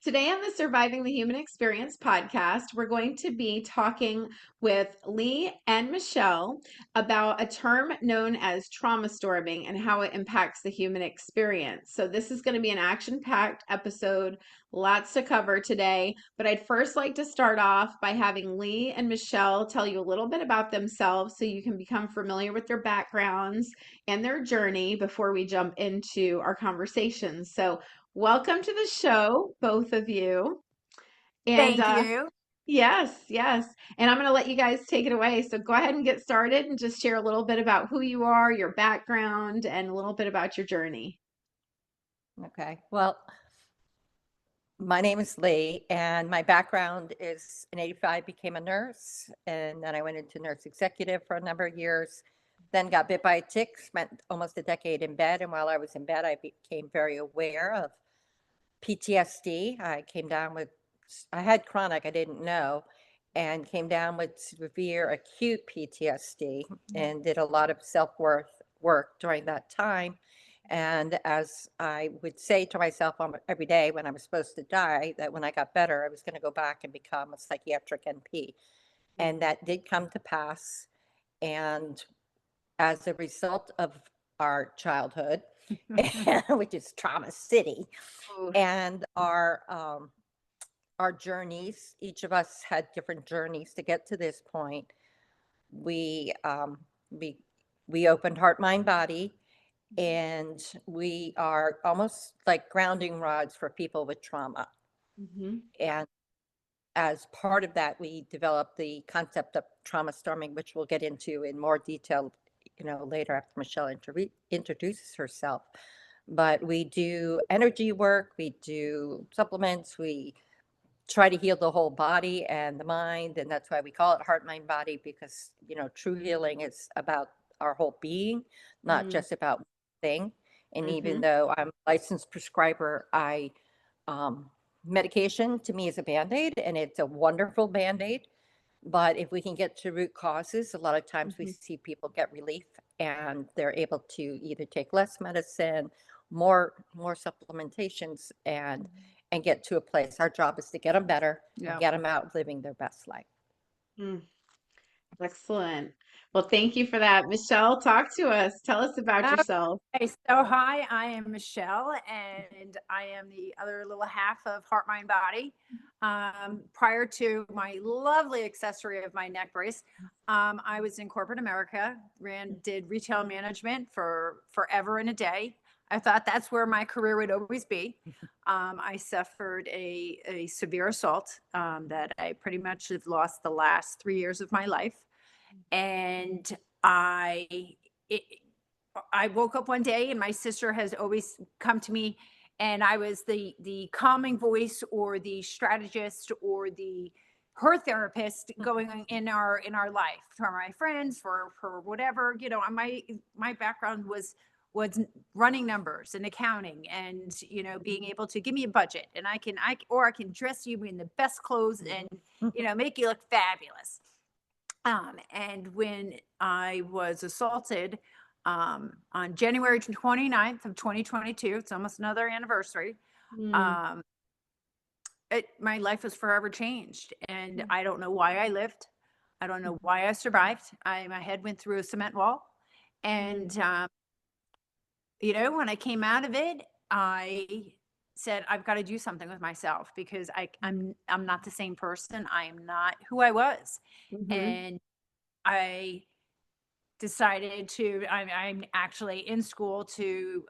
Today on the Surviving the Human Experience podcast, we're going to be talking with Leigh and Michelle about a term known as trauma storming and how it impacts the human experience. So, this is going to be an action packed episode, lots to cover today. But I'd first like to start off by having Leigh and Michelle tell you a little bit about themselves so you can become familiar with their backgrounds and their journey before we jump into our conversation. So, welcome to the show, both of you. And Thank you. yes, yes. And I'm going to let you guys take it away. So go ahead and get started and just share a little bit about who you are, your background, and a little bit about your journey. Okay. Well, my name is Leigh, and my background is in '85 became a nurse, and then I went into nurse executive for a number of years. Then got bit by a tick, spent almost a decade in bed, and while I was in bed, I became very aware of PTSD. I had chronic, I didn't know, and came down with severe acute PTSD and did a lot of self-worth work during that time. And as I would say to myself every day when I was supposed to die, that when I got better, I was going to go back and become a psychiatric NP. And that did come to pass. And as a result of our childhood, which is Trauma City, Oof. and our journeys, each of us had different journeys to get to this point. We we we opened Heart, Mind, Body, and we are almost like grounding rods for people with trauma. Mhm. And as part of that, we developed the concept of trauma storming, which we'll get into in more detail, later after Michelle introduces herself. But we do energy work, we do supplements, we try to heal the whole body and the mind, and that's why we call it Heart, Mind, Body, because true healing is about our whole being, not Mm. just about one thing. And even Mhm. though I'm a licensed prescriber, I medication to me is a band-aid, and it's a wonderful band-aid. But if we can get to root causes, a lot of times we Mhm. see people get relief, and they're able to either take less medicine, more supplementations, and get to a place. Our job is to get them better and Yeah. get them out living their best life. Mm. Excellent. Well, thank you for that. Michelle, talk to us. Tell us about yourself. Okay, so hi, I am Michelle, and I am the other little half of Heart, Mind, Body. Prior to my lovely accessory of my neck brace, I was in corporate America, did retail management for forever and a day. I thought that's where my career would always be. I suffered a severe assault that I pretty much have lost the last 3 years of my life, and it, I woke up one day and my sister has always come to me, and I was the calming voice or the strategist or the her therapist going on in our life for my friends, for whatever. My background was running numbers and accounting, and being able to give me a budget, and I can dress you in the best clothes and make you look fabulous. And when I was assaulted on January 29th of 2022, it's almost another anniversary. Mm. Um, my life was forever changed, and I don't know why I lived. I don't know why I survived. My head went through a cement wall, and when I came out of it, I said I've got to do something with myself because I'm not the same person. I am not who I was, Mhm. and I decided I'm actually in school to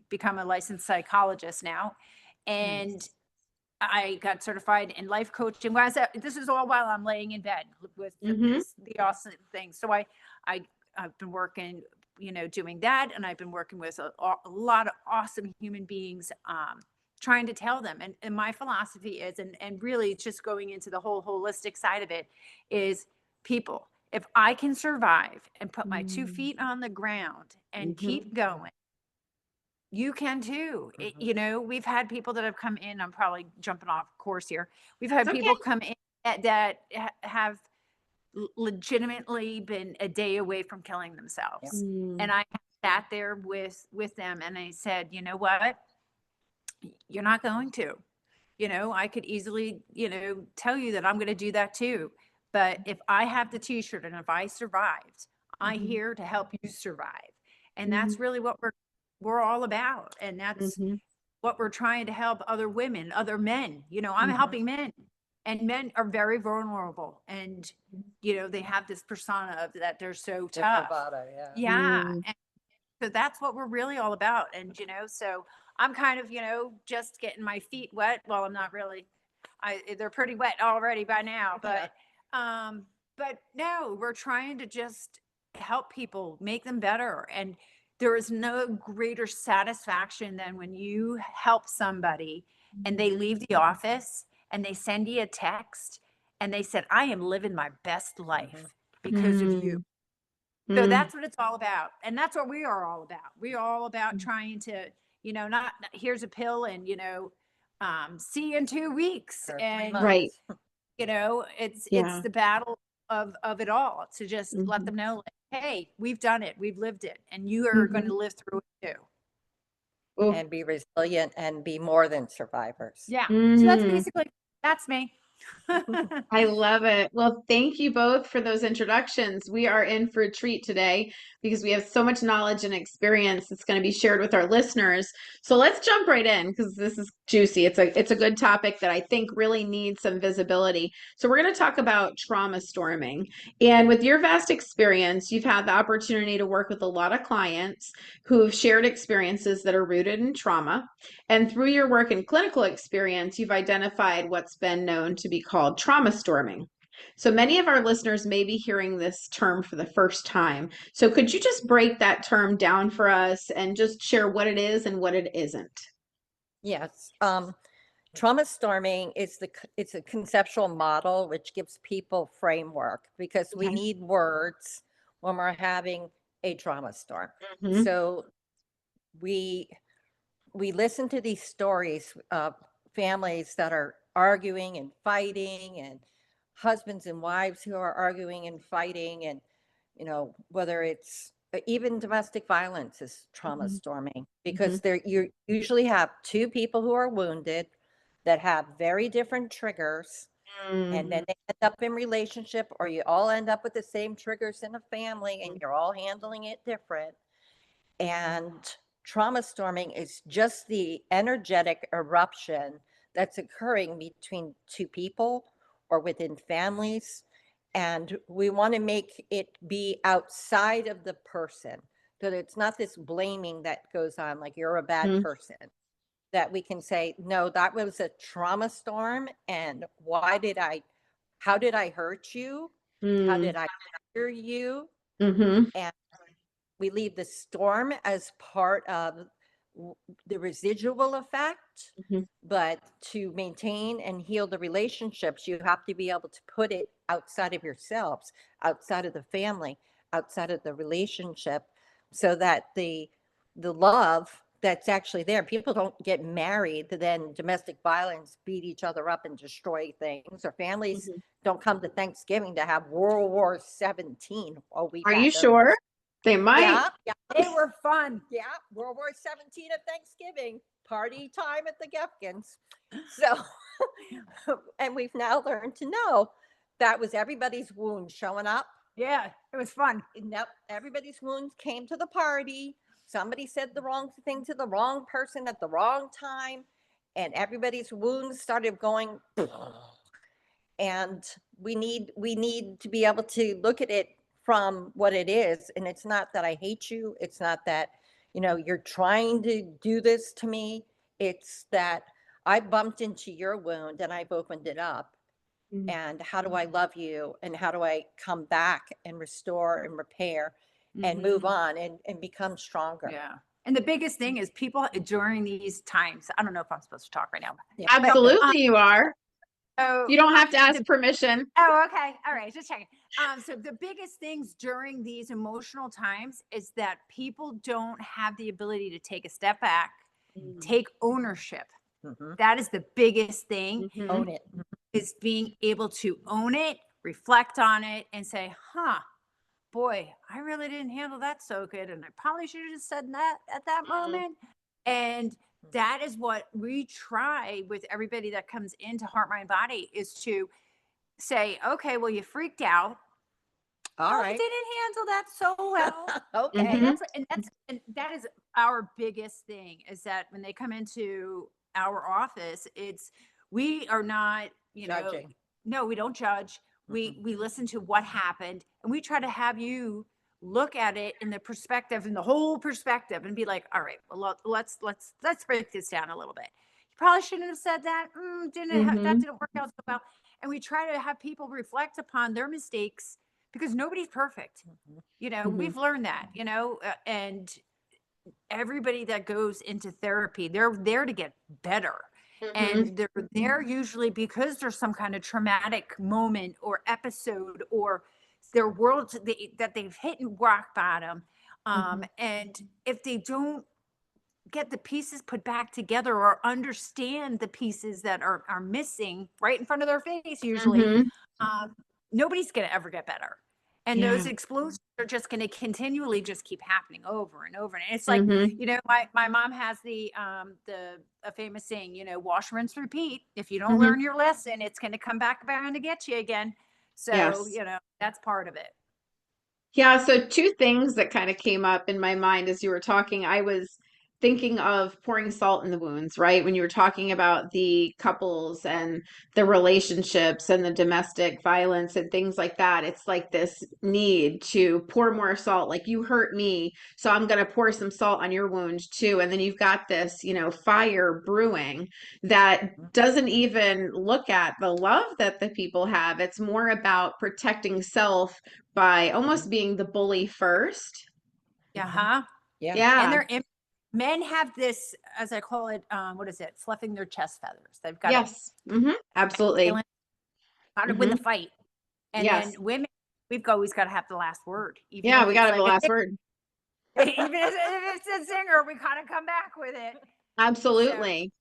become a licensed psychologist now, and Nice. I got certified in life coaching. This is all while I'm laying in bed with Mhm. the awesome thing. So I've been working, doing that, and I've been working with a lot of awesome human beings, trying to tell them. And my philosophy is, and really, it's just going into the whole holistic side of it, is people. If I can survive and put my 2 feet on the ground and Mhm. keep going, you can too. We've had people that have come in. I'm probably jumping off course here. We've It's had okay. people come in that have legitimately been a day away from killing Yeah. themselves. Mm. And I sat there with them, and I said, you know what? You're not going to. I could easily, tell you that I'm going to do that too. But if I have the t-shirt and if I survived, I'm Mhm. here to help you survive. And Mhm. that's really what we're all about. And that's Mhm. what we're trying to help other women, other men. I'm Mhm. helping men. And men are very vulnerable. And, they have this persona of that they're so Their tough. bravado, yeah. Yeah. Mm. And so that's what we're really all about. And, so I'm kind of, just getting my feet wet. Well, I'm not really, they're pretty wet already by now, but no, we're trying to just help people, make them better. And there is no greater satisfaction than when you help somebody and they leave the office and they send you a text and they said, I am living my best life because of you. Mm. So Mm. that's what it's all about. And that's what we are all about. We're all about trying to, not here's a pill and, see you in 2 weeks. For 3 And, Right. months. it's Yeah. the battle of it all to just let Mhm. them know, like, hey, we've done it. We've lived it. And you are going Mhm. to live through it too. Oh. And be resilient and be more than survivors. Yeah. So Mm. that's me. I love it. Well, thank you both for those introductions. We are in for a treat today because we have so much knowledge and experience that's going to be shared with our listeners. So let's jump right in because this is juicy. It's a good topic that I think really needs some visibility. So we're going to talk about trauma storming. And with your vast experience, you've had the opportunity to work with a lot of clients who've shared experiences that are rooted in trauma. And through your work and clinical experience, you've identified what's been known to be called trauma storming. So many of our listeners may be hearing this term for the first time. So could you just break that term down for us and just share what it is and what it isn't? Yes. Trauma storming it's a conceptual model which gives people framework because we Okay. need words when we're having a trauma storm. Mhm. So we we listen to these stories of families that are arguing and fighting, and husbands and wives who are arguing and fighting, and whether it's even domestic violence is trauma Mhm. storming Mhm. because you usually have two people who are wounded that have very different triggers, and then Mhm. they end up in relationship, or you all end up with the same triggers in a family and you're all handling it different. And trauma storming is just the energetic eruption that's occurring between two people or within families. And we want to make it be outside of the person. So that it's not this blaming that goes on, like you're a bad Mhm. person. That we can say, no, that was a trauma storm. And how did I hurt you? How did Mhm. I trigger you? Mhm. And we leave the storm as part of the residual effect, Mhm. but to maintain and heal the relationships, you have to be able to put it outside of yourselves, outside of the family, outside of the relationship, so that the love that's actually there. People don't get married, then domestic violence beat each other up and destroy things, or families Mhm. don't come to Thanksgiving to have World War 17. Oh, we've Are had you those. sure? They might. Yeah, yeah, They were fun. yeah. World War 17 at Thanksgiving, party time at the Geffkens. So, and we've now learned to know that was everybody's wound showing up. Yeah, it was fun. Nope, everybody's wounds came to the party. Somebody said the wrong thing to the wrong person at the wrong time, and everybody's wounds started going. And we need to be able to look at it from what it is. And it's not that I hate you, it's not that you're trying to do this to me. It's that I bumped into your wound and I've opened it up, Mhm. and how do I love you, and how do I come back and restore and repair and move Mhm. on and become stronger. Yeah. And the biggest thing is people during these times, I don't know if I'm supposed to talk right now, Yeah. but Absolutely, you are. so You don't have to ask the permission. oh, okay. All right. Just checking. So the biggest things during these emotional times is that people don't have the ability to take a step back, Mhm. take ownership. Mhm. That is the biggest thing, Mhm. Own it. is being able to own it, reflect on it, and say, huh, boy, I really didn't handle that so good. And I probably should have just said that at that moment. And that is what we try with everybody that comes into Heart, Mind, Body, is to say, okay, well, you freaked out. All Oh, you right. didn't handle that so well. Okay. And that is our biggest thing, is that when they come into our office, we are not, Judging. no, we don't judge. We listen to what happened, and we try to have you look at it in the perspective, in the whole perspective, and be like, all right, well, let's break this down a little bit. You probably shouldn't have said that. That didn't work out so well. And we try to have people reflect upon their mistakes, because nobody's perfect. We've learned that, and everybody that goes into therapy, they're there to get better. And they're there usually because there's some kind of traumatic moment or episode, or their world that they've hit rock bottom. And if they don't get the pieces put back together, or understand the pieces that are missing right in front of their face, usually, nobody's going to ever get better. And those explosions are just going to continually just keep happening over and over. And it's like, my mom has a famous saying, wash, rinse, repeat. If you don't learn your lesson, it's going to come back around to get you again. So, that's part of it. Yeah, so two things that kind of came up in my mind as you were talking. I was thinking of pouring salt in the wounds, right? When you were talking about the couples and the relationships and the domestic violence and things like that. It's like this need to pour more salt. Like, you hurt me, so I'm going to pour some salt on your wound too. And then you've got this, fire brewing that doesn't even look at the love that the people have. It's more about protecting self by almost being the bully first. Yeah. Yeah. And men have this, as I call it, what is it? Fluffing their chest feathers. They've got Yes. Absolutely. got to win the fight. And Yes. then women, we've always got to have the last word. We got to have the last word. Even if it's a singer, we kind of come back with it. Absolutely.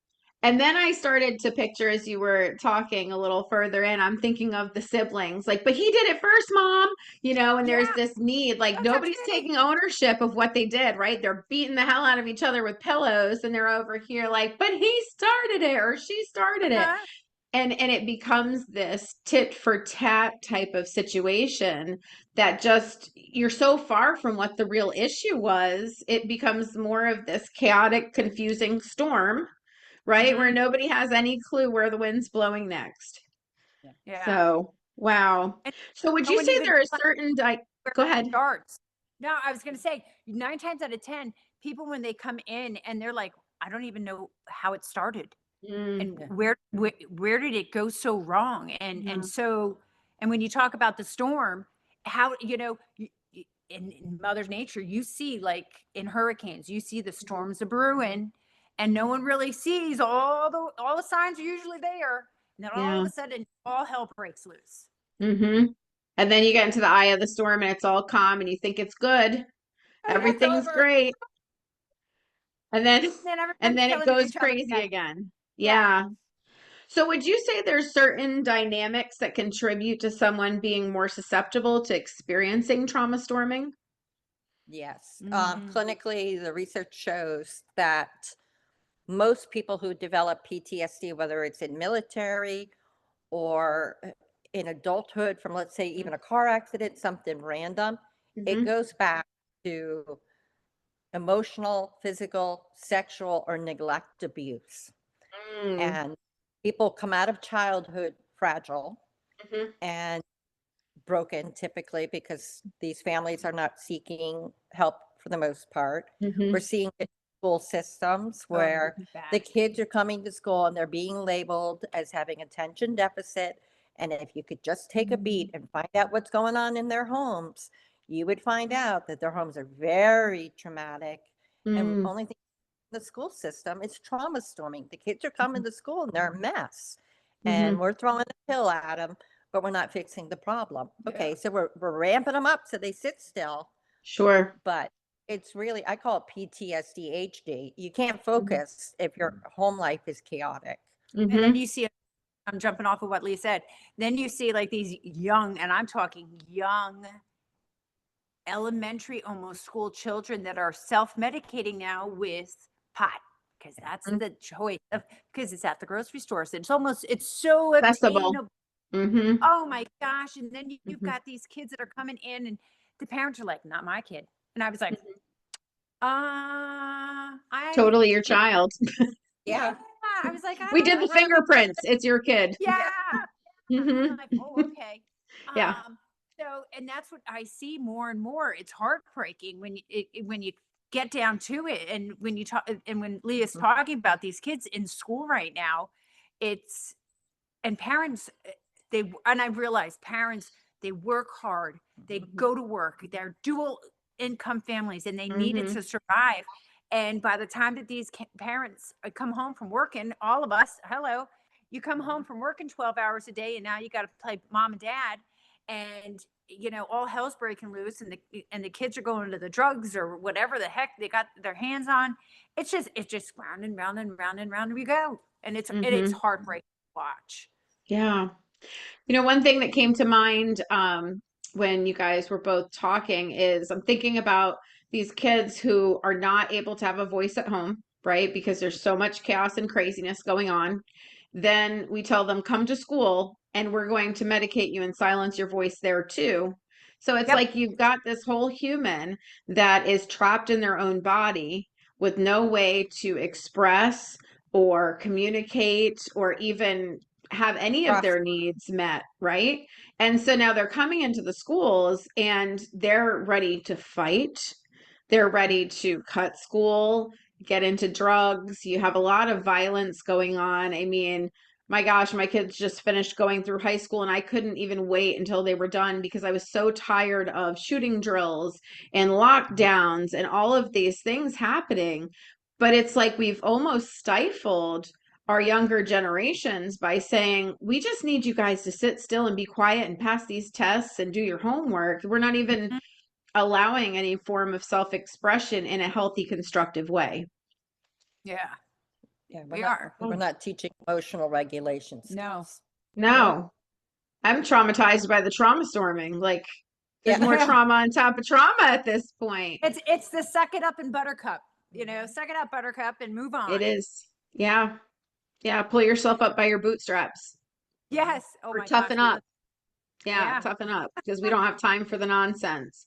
And then I started to picture, as you were talking a little further in, I'm thinking of the siblings, like, but he did it first, mom, and there's this need, like, nobody's taking ownership of what they did, right? They're beating the hell out of each other with pillows, and they're over here like, but he started it, or she started it. And it becomes this tit for tat type of situation that just, you're so far from what the real issue was. It becomes more of this chaotic, confusing storm, right? Where nobody has any clue where the wind's blowing next. Yeah. So, wow. So would you say there are certain, go ahead. Starts. No, I was going to say 9 times out of 10, people, when they come in and they're like, I don't even know how it started. And where did it go so wrong? And so, and when you talk about the storm, how, in Mother Nature, you see, like in hurricanes, you see the storms are brewing, and no one really sees all the signs are usually there. And then all of a sudden, all hell breaks loose. And then you get into the eye of the storm, and it's all calm, and you think it's good. Everything's great. And then it goes crazy again. Yeah. So would you say there's certain dynamics that contribute to someone being more susceptible to experiencing trauma storming? Yes. Clinically, the research shows that most people who develop PTSD, whether it's in military or in adulthood from, let's say, even a car accident, something random, it goes back to emotional, physical, sexual, or neglect abuse. And people come out of childhood fragile and broken, typically, because these families are not seeking help for the most part. We're seeing it in school systems where the kids are coming to school and they're being labeled as having attention deficit. And if you could just take a beat and find out what's going on in their homes, you would find out that their homes are very traumatic. And only thing in the school system is trauma storming. The kids are coming to school and they're a mess. And we're throwing a pill at them, but we're not fixing the problem. Okay, so we're ramping them up so they sit still. Sure. But it's really, I call it PTSD HD. You can't focus if your home life is chaotic. And then you see, I'm jumping off of what Leigh said, then you see like these young, and I'm talking young, elementary, almost school children that are self-medicating now with pot. because that's the choice of, because it's at the grocery store. So it's so Accessible. obtainable. Mm-hmm. Oh my gosh. And then you've Mhm. got these kids that are coming in and the parents are like, not my kid. And I was like, Mhm. I, Totally your it, child. yeah. Yeah. I was like, I We don't did know the how we, fingerprints. It's your kid. yeah. Mm-hmm. I'm like, oh, okay. Yeah. So, and that's what I see more and more. It's heartbreaking when you get down to it. And when you talk, and when Leah's talking about these kids in school right now, it's, and parents, and I realize parents, they work hard, they go to work, they're dual income families and they need it Mm-hmm. to survive. And by the time that these parents come home from working, all of us, hello, you come home from working 12 hours a day and now you got to play mom and dad, and all hell's breaking loose, and the kids are going to the drugs or whatever the heck they got their hands on. It's just round and round and round and round we go, and it's Mm-hmm. heartbreaking to watch. Yeah. One thing that came to mind when you guys were both talking is I'm thinking about these kids who are not able to have a voice at home, right? Because there's so much chaos and craziness going on. Then we tell them, come to school and we're going to medicate you and silence your voice there too. So it's Yep. like you've got this whole human that is trapped in their own body with no way to express or communicate or even have any of their needs met, right? And so now they're coming into the schools and they're ready to fight. They're ready to cut school, get into drugs. You have a lot of violence going on. I mean, my gosh, my kids just finished going through high school and I couldn't even wait until they were done because I was so tired of shooting drills and lockdowns and all of these things happening. But it's like we've almost stifled our younger generations by saying, we just need you guys to sit still and be quiet and pass these tests and do your homework. We're not even allowing any form of self-expression in a healthy, constructive way. Yeah, Yeah, we are. we're not teaching emotional regulation No. skills. No, I'm traumatized by the trauma storming. Like, there's more Yeah. trauma on top of trauma at this point. It's the suck it up and buttercup, suck it up, buttercup, and move on. It is. Yeah. Yeah. Pull yourself up by your bootstraps Yes. Oh or my gosh. toughen up. Yeah. Yeah. Toughen up because we don't have time for the nonsense.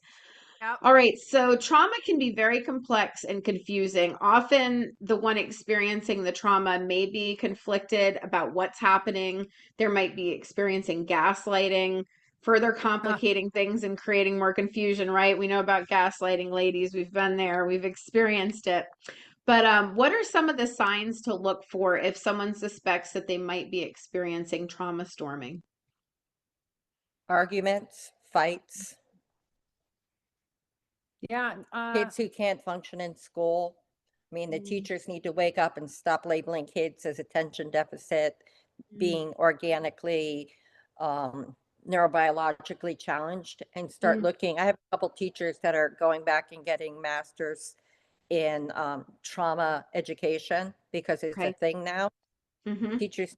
Yep. All right, so trauma can be very complex and confusing. Often the one experiencing the trauma may be conflicted about what's happening. There might be experiencing gaslighting, further complicating things and creating more confusion, right? We know about gaslighting, ladies. We've been there, we've experienced it. But what are some of the signs to look for if someone suspects that they might be experiencing trauma storming? Arguments, fights, Yeah. kids who can't function in school. I mean, the teachers need to wake up and stop labeling kids as attention deficit, being organically, neurobiologically challenged, and start looking. I have a couple teachers that are going back and getting masters in trauma education because it's a Okay. thing now. Mm-hmm. Teachers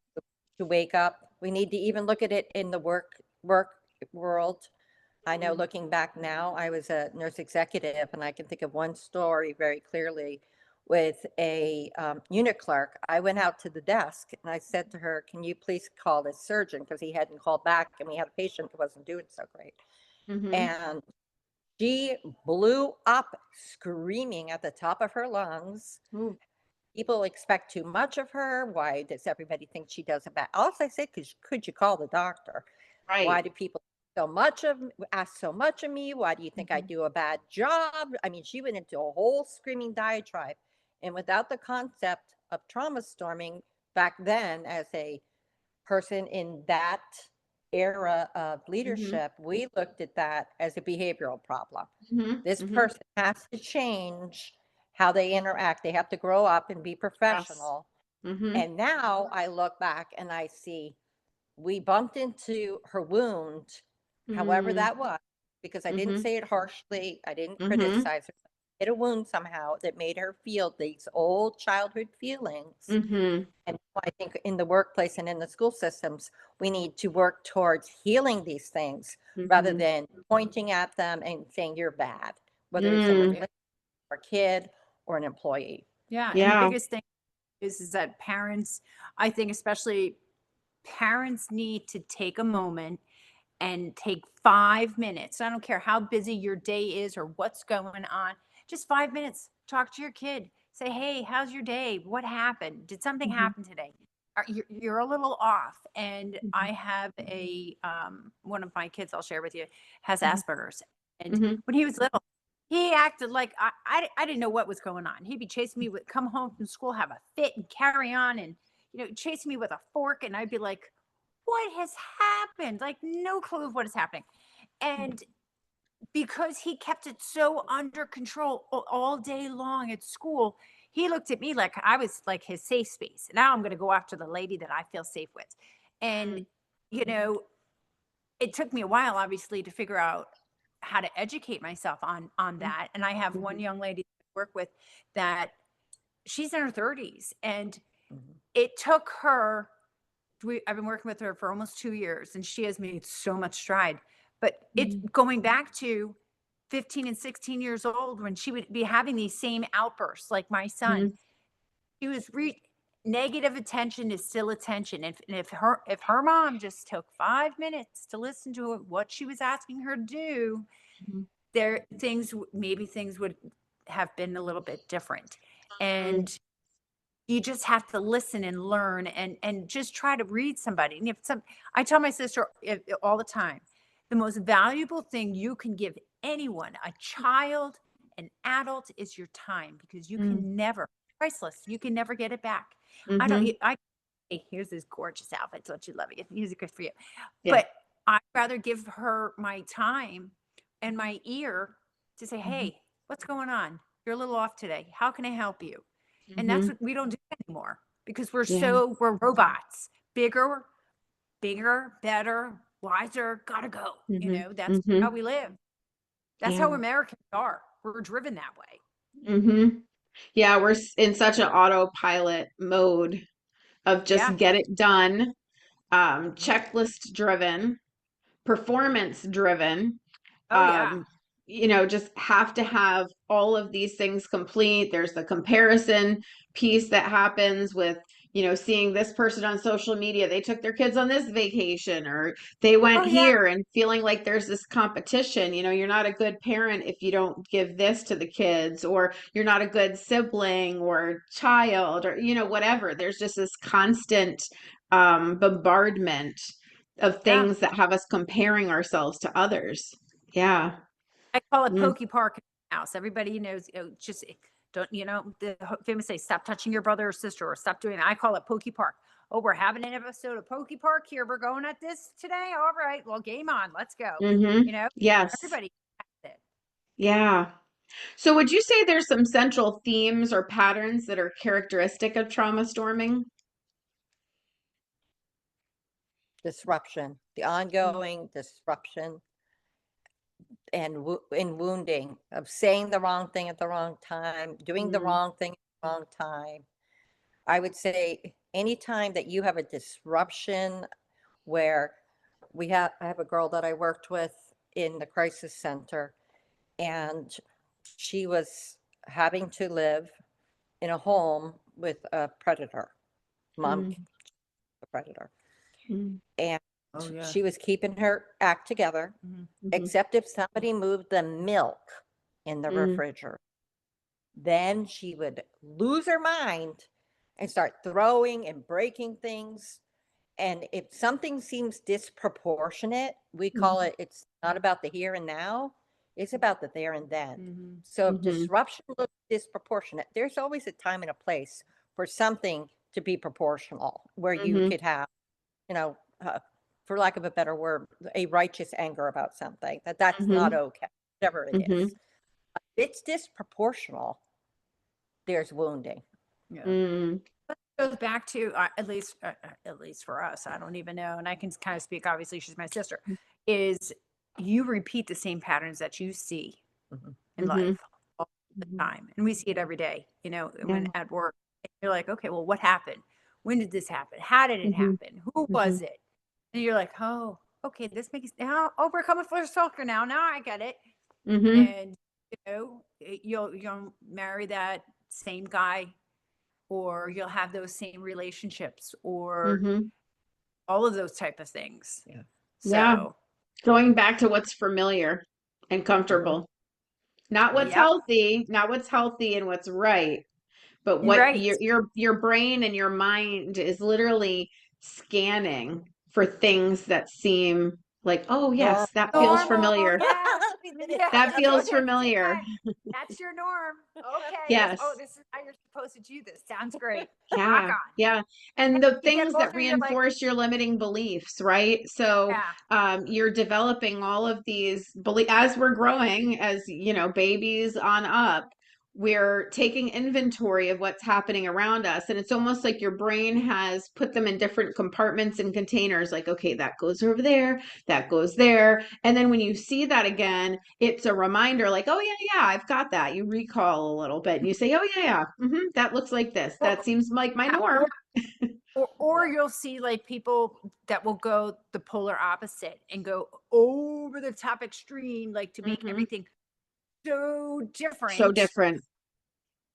to wake up. We need to even look at it in the work world. I know looking back now, I was a nurse executive, and I can think of one story very clearly with a unit clerk. I went out to the desk and I said to her, can you please call this surgeon? Because he hadn't called back and we had a patient who wasn't doing so great. Mm-hmm. And she blew up screaming at the top of her lungs. Ooh. People expect too much of her. Why does everybody think she does a bad? All I said, could you call the doctor? Why Right. do people ask so much of me? Why do you think I do a bad job? I mean, she went into a whole screaming diatribe. And without the concept of trauma storming back then, as a person in that era of leadership, we looked at that as a behavioral problem. Mm-hmm. This Mm-hmm. person has to change how they interact. They have to grow up and be Yes. professional. Mm-hmm. And now I look back and I see we bumped into her wound, however that was, because I didn't Mm-hmm. say it harshly. I didn't Mm-hmm. criticize her. Hit a wound somehow that made her feel these old childhood feelings. Mm-hmm. And I think in the workplace and in the school systems, we need to work towards healing these things rather than pointing at them and saying you're bad, whether it's in a relationship or a kid or an employee. Yeah. And the Yeah. biggest thing is that parents, I think especially parents, need to take a moment and take 5 minutes. I don't care how busy your day is or what's going on, just 5 minutes. Talk to your kid. Say, hey, how's your day? What happened? Did something Mhm. happen today? You're a little off. And I Mhm. have one of my kids I'll share with you has Mhm. Asperger's. And Mhm. when he was little, he acted like I didn't know what was going on. He'd be chasing me with come home from school, have a fit and carry on and, chasing me with a fork. And I'd be like, what has happened? Like, no clue of what is happening. And because he kept it so under control all day long at school, he looked at me like I was like his safe space. Now I'm going to go after the lady that I feel safe with. And, Mhm. you know, it took me a while, obviously, to figure out how to educate myself on that. And I have one Mhm. young lady I work with that she's in her 30s, and Mhm. it took her I've been working with her for almost 2 years, and she has made so much stride. But it's Mhm. going back to 15 and 16 years old when she would be having these same outbursts, like my son. Mhm. She was negative attention is still attention. And if her mom just took 5 minutes to listen to what she was asking her to do, Mhm. maybe things would have been a little bit different. Mhm. And you just have to listen and learn and just try to read somebody. And I tell my sister all the time, the most valuable thing you can give anyone, a child, an adult, is your time, because you Mhm. can never, priceless, you can never get it back. I don't, Mhm. hey, here's this gorgeous outfit. Don't you love it? Here's a good for you. Yeah. But I'd rather give her my time and my ear to say, Mhm. hey, what's going on? You're a little off today. How can I help you? And that's Mhm. what we don't do anymore, because Yeah. we're robots. Bigger, better, wiser, gotta go. Mhm. That's how Mhm. we live. That's how Yeah. Americans are. We're driven that way. Mhm. Yeah, we're in such an autopilot mode of Yeah. just get it done, checklist driven, performance driven. Oh yeah. um, just have to have all of these things complete. There's the comparison piece that happens with, seeing this person on social media, they took their kids on this vacation, or they went Oh yeah. here, and feeling like there's this competition. You're not a good parent if you don't give this to the kids, or you're not a good sibling or child, or, whatever. There's just this constant bombardment of Yeah. things that have us comparing ourselves to others. Yeah. I call it Mm. pokey park in the house. Everybody knows, just don't, the famous say, stop touching your brother or sister, or stop doing that. I call it pokey park. Oh, we're having an episode of Pokey Park here. We're going at this today. All right. Well, game on. Let's go. Mm-hmm. You know, Yes. everybody has it. Yeah. So would you say there's some central themes or patterns that are characteristic of trauma storming? Disruption, the ongoing disruption and wounding of saying the wrong thing at the wrong time, doing the Mm-hmm. wrong thing at the wrong time. I would say anytime that you have a disruption where I have a girl that I worked with in the crisis center, and she was having to live in a home with a predator, mom, a predator. Mm-hmm. And Oh yeah. she was keeping her act together, Mhm. Mm-hmm. except if somebody moved the milk in the Mm-hmm. refrigerator. Then she would lose her mind and start throwing and breaking things. And if something seems disproportionate, we call Mm-hmm. it's not about the here and now, it's about the there and then. Mhm. So if Mm-hmm. disruption looks disproportionate, there's always a time and a place for something to be proportional, where you Mm-hmm. could have, you know, for lack of a better word, a righteous anger about something, that's not Mm-hmm. okay, whatever it Mm-hmm. is. If it's disproportional, there's wounding. Yeah. Mm-hmm. Goes back to at least for us, I don't even know, and I can kind of speak, obviously she's my sister, is you repeat the same patterns that you see Mhm. in Mm-hmm. life all the time, and we see it every day, Yeah. when at work. You're like, okay, well, what happened? When did this happen? How did it Mm-hmm. happen? Who Mm-hmm. was it? And you're like, oh, okay, this makes now, oh, we're coming for soccer now I get it. Mm-hmm. And you'll marry that same guy or you'll have those same relationships, or Mm-hmm. all of those type of things. Yeah. Yeah. So, Going back to what's familiar and comfortable. Not what's yep, healthy, not what's healthy and what's right, but you're what right. your brain and your mind is literally scanning for things that seem like, oh Normal. yes, that feels Normal, familiar. yes, That yes. feels Okay, familiar. that's your norm. Okay, Yes. oh, this is how you're supposed to do this. Sounds great. Rock Yeah, on. yeah. And the You get things that older, you're like, reinforce your limiting beliefs, right? So yeah, you're developing all of these belief as we're growing, as you know, babies on up, we're taking inventory of what's happening around us. And it's almost like your brain has put them in different compartments and containers, like, okay, that goes over there, that goes there. And then when you see that again, it's a reminder like, oh yeah, yeah, I've got that. You recall a little bit and you say, oh yeah, yeah, that looks like this. That seems like my yeah, norm. or you'll see like people that will go the polar opposite and go over the top extreme, like to make Mhm. everything so So different, different.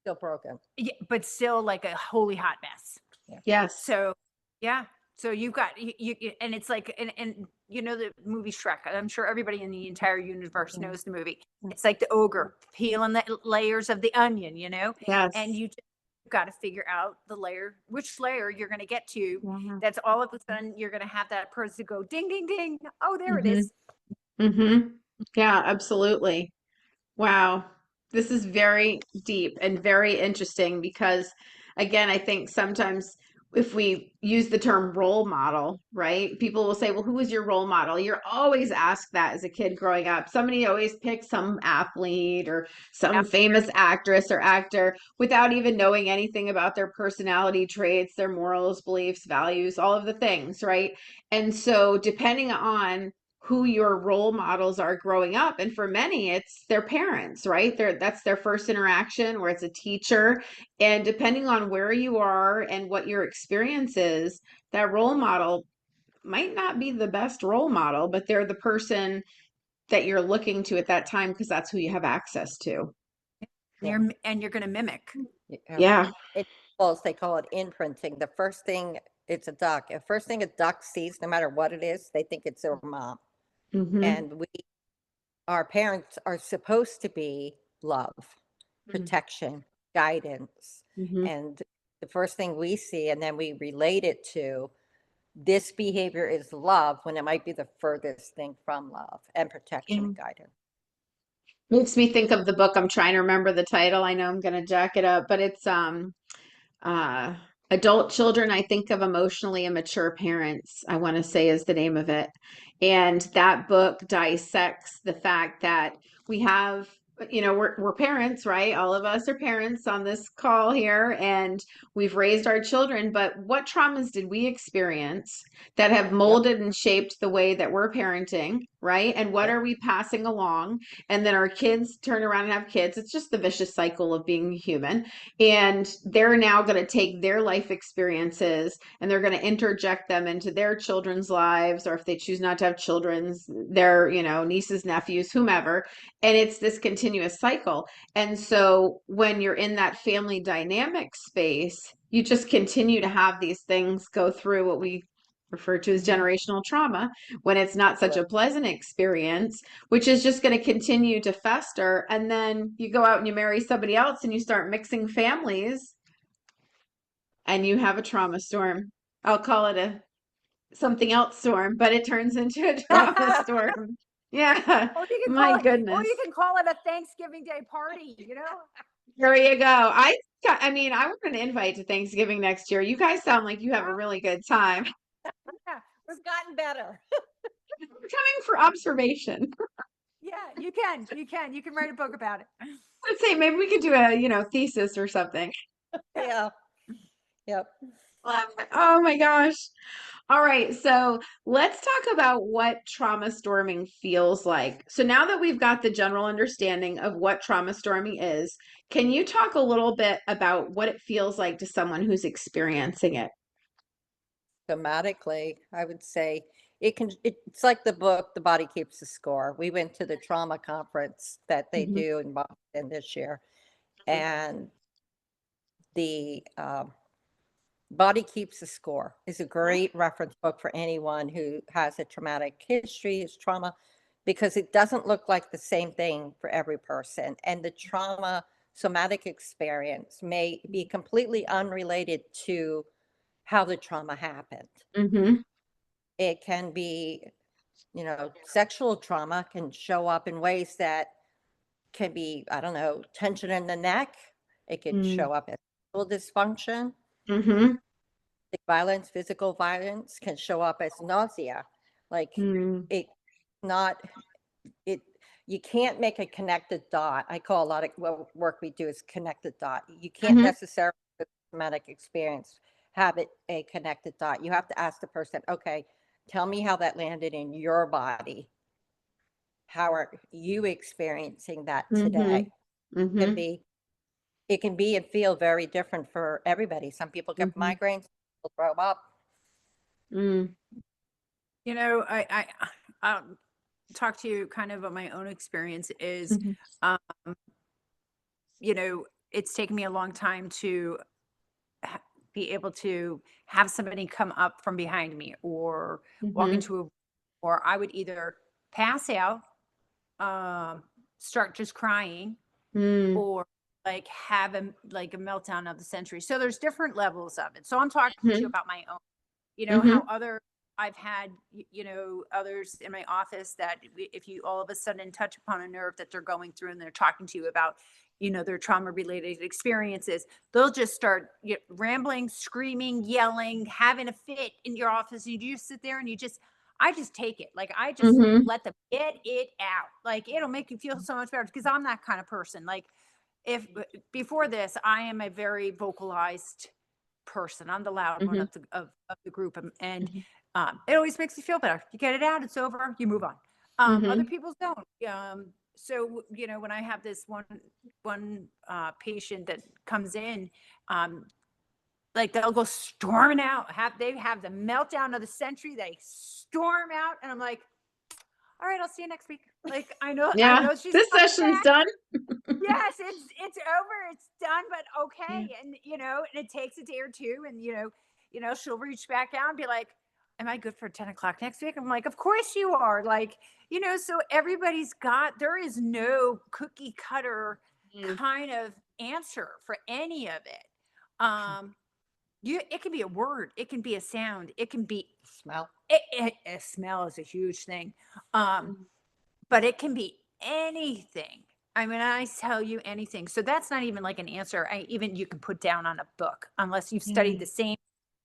Still broken. yeah, but still like a holy hot mess. Yes. So, yeah. So you've got and it's like, and you know the movie Shrek. I'm sure everybody in the entire universe knows the movie. It's like the ogre peeling the layers of the onion, Yes. and you just got to figure out which layer you're going to get to. Mhm. That's all of a sudden you're going to have that person go ding, ding, ding. Oh, there it is. Mm-hmm. Yeah, absolutely. Wow. This is very deep and very interesting because, again, I think sometimes if we use the term role model, right, people will say, well, who is your role model? You're always asked that as a kid growing up. Somebody always picks some athlete or some Yep. famous actress or actor without even knowing anything about their personality traits, their morals, beliefs, values, all of the things, right? And so, depending on who your role models are growing up, and for many it's their parents, right? That's their first interaction, or it's a teacher, and depending on where you are and what your experience is, that role model might not be the best role model, but they're the person that you're looking to at that time because that's who you have access to. You're going to mimic. Yeah. It calls, they call it imprinting. The first thing, it's a duck. The first thing a duck sees, no matter what it is, they think it's their mom. Mm-hmm. And our parents are supposed to be love, protection, guidance. Mm-hmm. And the first thing we see, and then we relate it to, this behavior is love, when it might be the furthest thing from love and protection and guidance. Makes me think of the book. I'm trying to remember the title. I know I'm going to jack it up, but it's uh Adult Children, I Think of Emotionally Immature Parents, I want to say is the name of it. And that book dissects the fact that we have, we're parents, right? All of us are parents on this call here, and we've raised our children, but what traumas did we experience that have molded and shaped the way that we're parenting, right? And what are we passing along? And then our kids turn around and have kids. It's just the vicious cycle of being human. And they're now going to take their life experiences and they're going to interject them into their children's lives, or if they choose not to have children's, their, nieces, nephews, whomever. And it's this continuous cycle. And so when you're in that family dynamic space, you just continue to have these things go through what we refer to as generational trauma when it's not such a pleasant experience, which is just going to continue to fester. And then you go out and you marry somebody else and you start mixing families and you have a trauma storm. I'll call it a something else storm, but it turns into a trauma storm. Yeah. My goodness. You can call it a Thanksgiving Day party, There you go. I mean, I want an invite to Thanksgiving next year. You guys sound like you have a really good time. Yeah, We've gotten better. We're coming for observation. yeah, you can write a book about it. I'd say maybe we could do a, thesis or something. Yeah. Yep. Oh my gosh. All right, so let's talk about what trauma storming feels like. So now that we've got the general understanding of what trauma storming is, can you talk a little bit about what it feels like to someone who's experiencing it? Thematically, I would say it's like the book, The Body Keeps the Score. We went to the trauma conference that they Mhm. do in Boston this year. And the Body Keeps the Score is a great reference book for anyone who has a traumatic history, is trauma, because it doesn't look like the same thing for every person. And the trauma somatic experience may be completely unrelated to how the trauma happened. Mm-hmm. It can be, sexual trauma can show up in ways that can be, I don't know, tension in the neck. It could show up as sexual dysfunction. Mm-hmm. Violence, physical violence can show up as nausea. Like it not, it, you can't make a connected dot. I call a lot of work we do is connected dot. You can't necessarily with traumatic experience have it a connected dot. You have to ask the person, okay, tell me how that landed in your body. How are you experiencing that today? It can be and feel very different for everybody. Some people get migraines, people throw up. I'll talk to you kind of about my own experience is, it's taken me a long time to be able to have somebody come up from behind me or walk into or I would either pass out, start just crying, or like have a meltdown of the century. So there's different levels of it. So I'm talking to you about my own, how I've had, others in my office that if you all of a sudden touch upon a nerve that they're going through and they're talking to you about, their trauma related experiences, they'll just start rambling, screaming, yelling, having a fit in your office. And you just sit there and I just take it. Like I just let them get it out. Like it'll make you feel so much better because I'm that kind of person. Like if before this, I am a very vocalized person. I'm the loud one of the group. And it always makes you feel better. You get it out, it's over, you move on. Other people don't. So, when I have this one patient that comes in, like they'll go storming out, they have the meltdown of the century, they storm out, and I'm like, all right, I'll see you next week. Like, I know she's this session's done. Yes, it's over, it's done, but okay. And, and it takes a day or two and, she'll reach back out and be like, am I good for 10 o'clock next week? I'm like, of course you are. Like, so there is no cookie cutter kind of answer for any of it. It can be a word, it can be a sound, it can be smell. A smell is a huge thing. But it can be anything. I mean, I tell you anything. So that's not even like an answer. You can put down on a book unless you've studied the same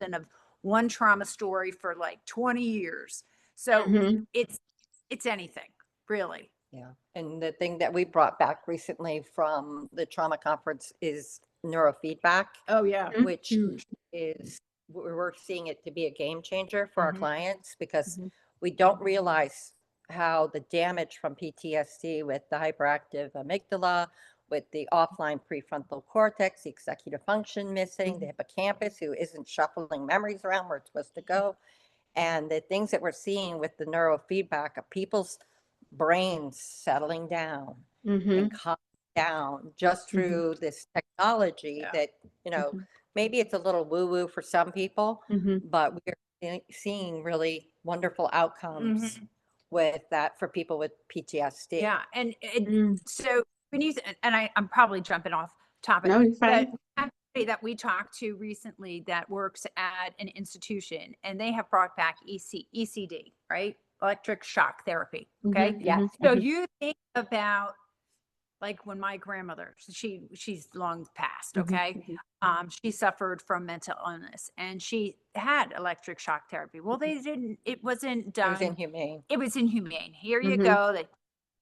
of one trauma story for like 20 years. So it's anything, really. Yeah. And the thing that we brought back recently from the trauma conference is neurofeedback. Oh yeah. Which is, we're seeing it to be a game changer for our clients because we don't realize how the damage from PTSD with the hyperactive amygdala, with the offline prefrontal cortex, the executive function missing, the hippocampus who isn't shuffling memories around where it's supposed to go, and the things that we're seeing with the neurofeedback of people's brains settling down and calming down just through this technology that, maybe it's a little woo-woo for some people, but we're seeing really wonderful outcomes with that for people with PTSD. Yeah. And so when I'm probably jumping off topic, No, you're fine. but somebody that we talked to recently that works at an institution and they have brought back ECD, right? Electric shock therapy. Okay. Yeah. So you think about like when my grandmother, she's long passed. Okay. She suffered from mental illness and she had electric shock therapy. Well, it wasn't done. It was inhumane. It was inhumane. Here you go. They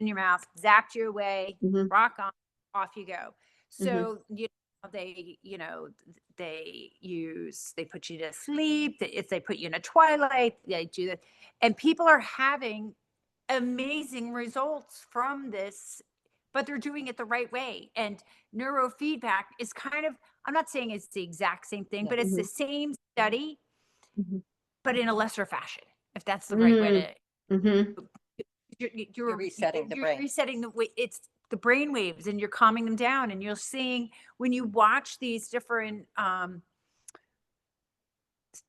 in your mouth, zapped you away, rock on, off you go. So, they put you to sleep. If they put you in a twilight, they do that. And people are having amazing results from this, but they're doing it the right way. And neurofeedback is kind of, I'm not saying it's the exact same thing, but it's the same study, but in a lesser fashion, if that's the right way to, You're resetting the brain. Resetting the way it's the brain waves and you're calming them down, and you're seeing, when you watch these different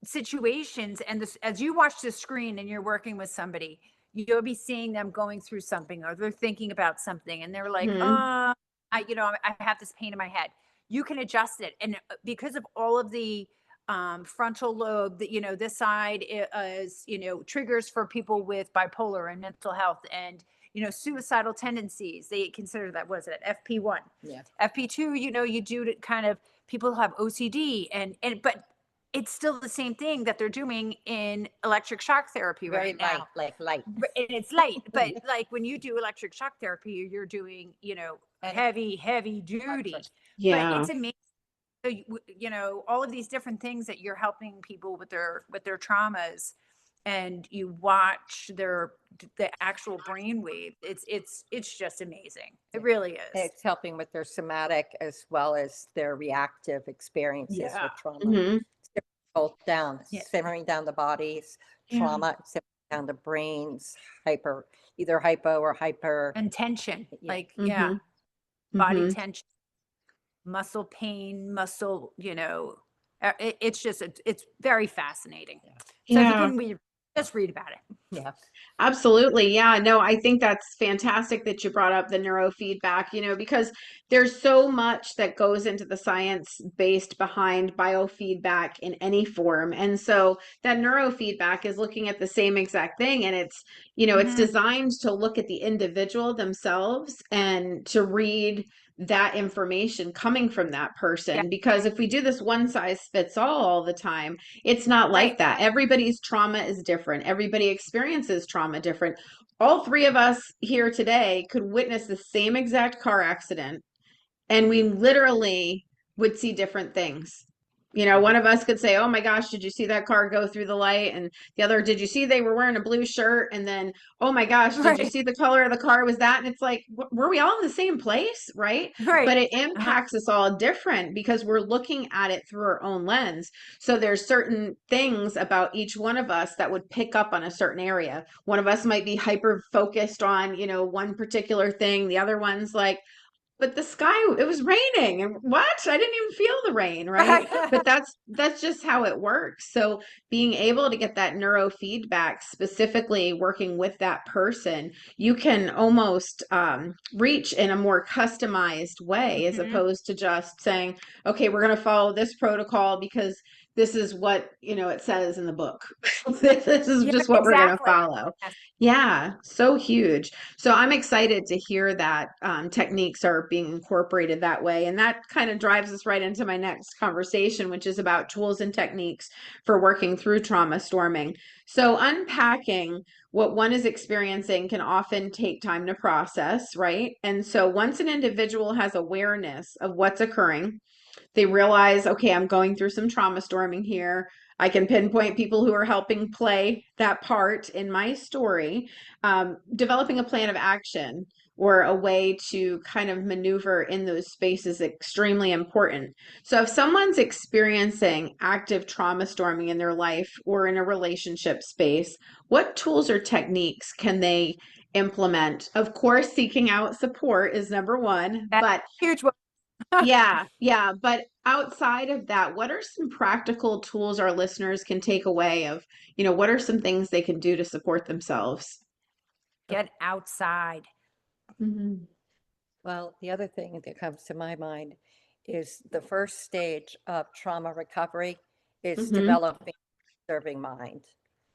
situations, and this, as you watch the screen and you're working with somebody, you'll be seeing them going through something, or they're thinking about something, and they're like, Mhm. I have this pain in my head. You can adjust it. And because of all of the frontal lobe, that, this side is, triggers for people with bipolar and mental health and, suicidal tendencies. They consider that, was it FP1? Yeah. FP2, you do to kind of people who have OCD, but it's still the same thing that they're doing in electric shock therapy Very right now. light. And it's light, but like when you do electric shock therapy, you're doing, And heavy duty. But Yeah. it's amazing. So, all of these different things that you're helping people with their traumas, and you watch the actual brainwave. It's just amazing. It really is. it's helping with their somatic as well as their reactive experiences Yeah. with trauma. Mhm. Both down, Yeah. simmering down the bodies, Yeah. trauma, simmering down the brains, either hypo or hyper. And tension, Yeah. like, Mhm. body Mhm. tension, muscle pain, it's just, it's very fascinating. So if you Yeah. can just read about it. Yeah. Absolutely. Yeah. No, I think that's fantastic that you brought up the neurofeedback, because there's so much that goes into the science based behind biofeedback in any form. And so that neurofeedback is looking at the same exact thing. And it's designed to look at the individual themselves and to read that information coming from that person. Yeah. Because if we do this one size fits all the time, it's not like Right. that. Everybody's trauma is different. Everybody experiences trauma different. All three of us here today could witness the same exact car accident, and we literally would see different things. One of us could say, "Oh my gosh, did you see that car go through the light?" And the other, "Did you see they were wearing a blue shirt?" And then, "Oh my gosh, did you Right. see the color of the car was that?" And it's like, were we all in the same place, right? Right. But it impacts us all different because we're looking at it through our own lens. So there's certain things about each one of us that would pick up on a certain area. One of us might be hyper focused on, one particular thing. The other one's like, but the sky, it was raining, and what? I didn't even feel the rain, right? But that's just how it works. So being able to get that neurofeedback, specifically working with that person, you can almost reach in a more customized way, as opposed to just saying, okay, we're going to follow this protocol because this is what it says in the book. This is Yeah, just what we're going to exactly. follow. Yes. Yeah, so huge. So I'm excited to hear that techniques are being incorporated that way. And that kind of drives us right into my next conversation, which is about tools and techniques for working through trauma storming. So unpacking what one is experiencing can often take time to process, right? And so once an individual has awareness of what's occurring, they realize, okay, I'm going through some trauma storming here. I can pinpoint people who are helping play that part in my story. Developing a plan of action or a way to kind of maneuver in those spaces is extremely important. So if someone's experiencing active trauma storming in their life or in a relationship space, what tools or techniques can they implement? Of course, seeking out support is number one, That's but huge one. yeah. But outside of that, what are some practical tools our listeners can take away of, what are some things they can do to support themselves? Get outside. Mm-hmm. Well, the other thing that comes to my mind is the first stage of trauma recovery is Mm-hmm. developing a observing mind.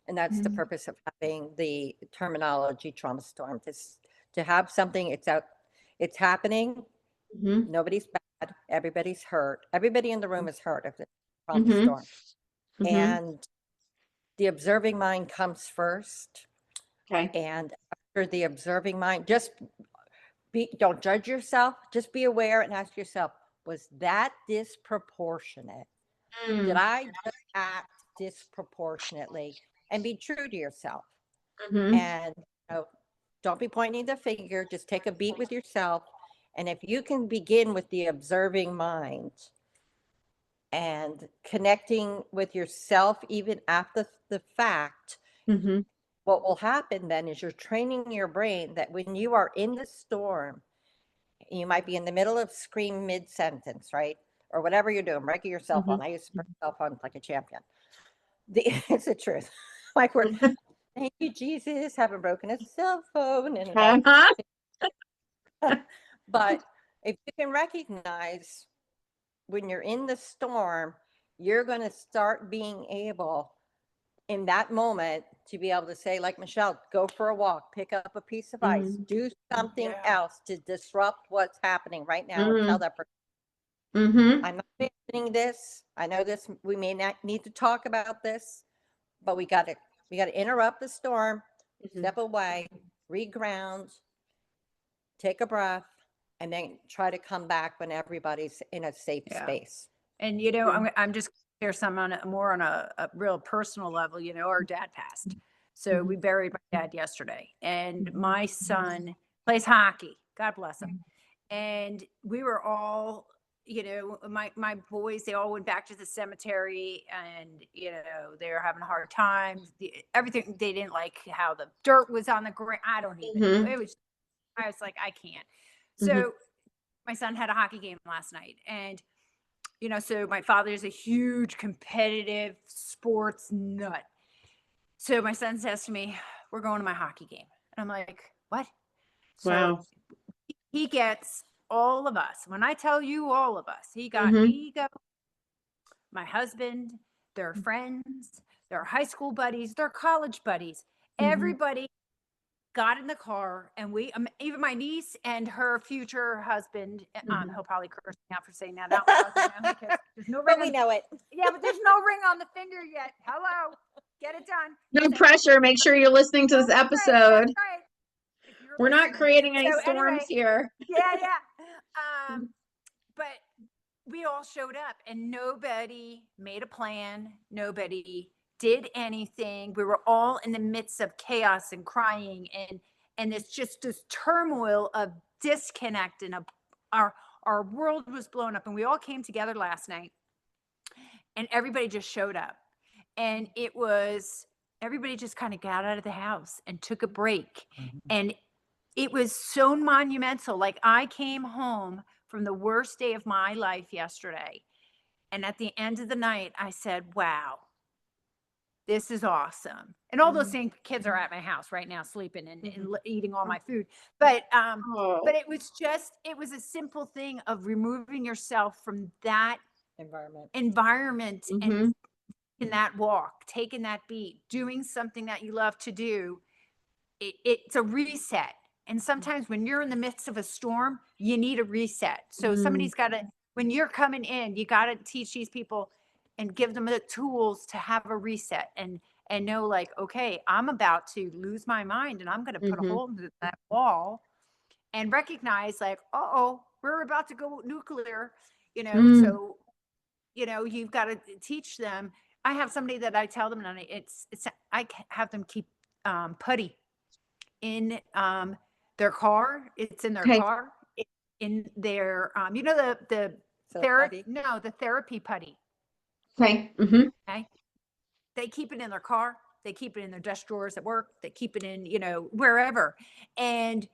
And that's the purpose of having the terminology trauma storm, to have something, it's happening, Mm-hmm. nobody's bad, everybody's hurt. Everybody in the room is hurt of the trauma Mm-hmm. storm. Mm-hmm. And the observing mind comes first. Okay. And after the observing mind, don't judge yourself, just be aware and ask yourself, was that disproportionate? Did I just act disproportionately? And be true to yourself. Mm-hmm. And don't be pointing the finger, just take a beat with yourself. And if you can begin with the observing mind and connecting with yourself even after the fact, Mm-hmm. what will happen then is you're training your brain that when you are in the storm, You might be in the middle of scream mid-sentence, right? Or whatever you're doing, breaking your cell phone. I used to break cell phones like a champion. It's the truth. Like we're, thank you, Jesus, haven't broken a cell phone in about. But if you can recognize when you're in the storm, you're going to start being able in that moment to be able to say, like Michelle, go for a walk, pick up a piece of ice, do something else to disrupt what's happening right now, and tell that person, I'm not mentioning this. I know this, we may not need to talk about this, but we got to interrupt the storm, step away, reground, take a breath, and then try to come back when everybody's in a safe space. And, you know, I'm just here some on more on a real personal level. You know, our dad passed. So we buried my dad yesterday, and my son plays hockey. God bless him. And we were all, you know, my boys, they all went back to the cemetery, and, you know, they were having a hard time. Everything, they didn't like how the dirt was on the ground. I don't even, it was, I was like, I can't. So my son had a hockey game last night, and, you know, so my father is a huge competitive sports nut. So my son says to me, we're going to my hockey game. And I'm like, what? So he gets all of us. When I tell you all of us, he got me, my husband, their friends, their high school buddies, their college buddies, everybody got in the car, and we, even my niece and her future husband, he'll probably curse me out for saying that out loud, you know, because there's no ring. But we know it. Yeah, but there's no ring on the finger yet. Hello, get it done. No pressure. Make sure you're listening to this episode. That's right. We're not creating any storms here. Yeah. But we all showed up, and nobody made a plan. Nobody did anything. We were all in the midst of chaos and crying, and it's just this turmoil of disconnect, and our world was blown up, and we all came together last night, and everybody just showed up, and it was, everybody just kind of got out of the house and took a break. And it was so monumental. Like, I came home from the worst day of my life yesterday, and at the end of the night, I said, wow, this is awesome. And all those same kids are at my house right now, sleeping and eating all my food. But it was just, it was a simple thing of removing yourself from that environment and in that walk, taking that beat, doing something that you love to do. It's a reset. And sometimes when you're in the midst of a storm, you need a reset. So somebody's got to, when you're coming in, you got to teach these people and give them the tools to have a reset and know, like, okay, I'm about to lose my mind, and I'm going to put a hole in that wall, and recognize, like, we're about to go nuclear, you know. So, you know, you've got to teach them. I have somebody that I tell them, and I have them keep putty in their car. It's in their car, in their you know, the therapy, the therapy putty. Okay. Okay. They keep it in their car. They keep it in their desk drawers at work. They keep it in, you know, wherever. And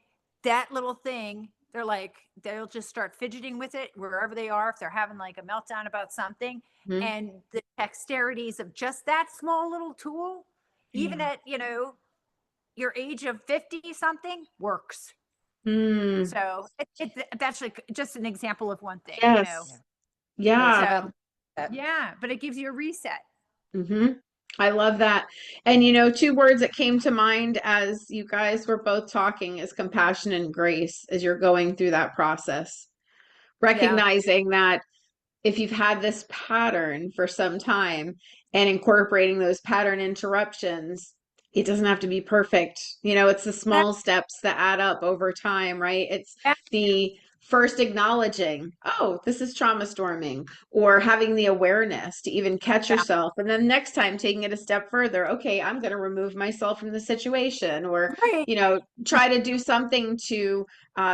that little thing, they're like, they'll just start fidgeting with it wherever they are. If they're having like a meltdown about something, and the dexterities of just that small little tool, even at, you know, your age of 50 something, works. So that's like just an example of one thing, you know? Yeah. So, yeah, but it gives you a reset. I love that. And, you know, two words that came to mind as you guys were both talking is compassion and grace as you're going through that process. Recognizing that if you've had this pattern for some time and incorporating those pattern interruptions, it doesn't have to be perfect. You know, it's the small steps that add up over time, right? It's the first acknowledging, oh, this is trauma storming, or having the awareness to even catch yourself. And then next time taking it a step further, okay, I'm going to remove myself from the situation, or, you know, try to do something to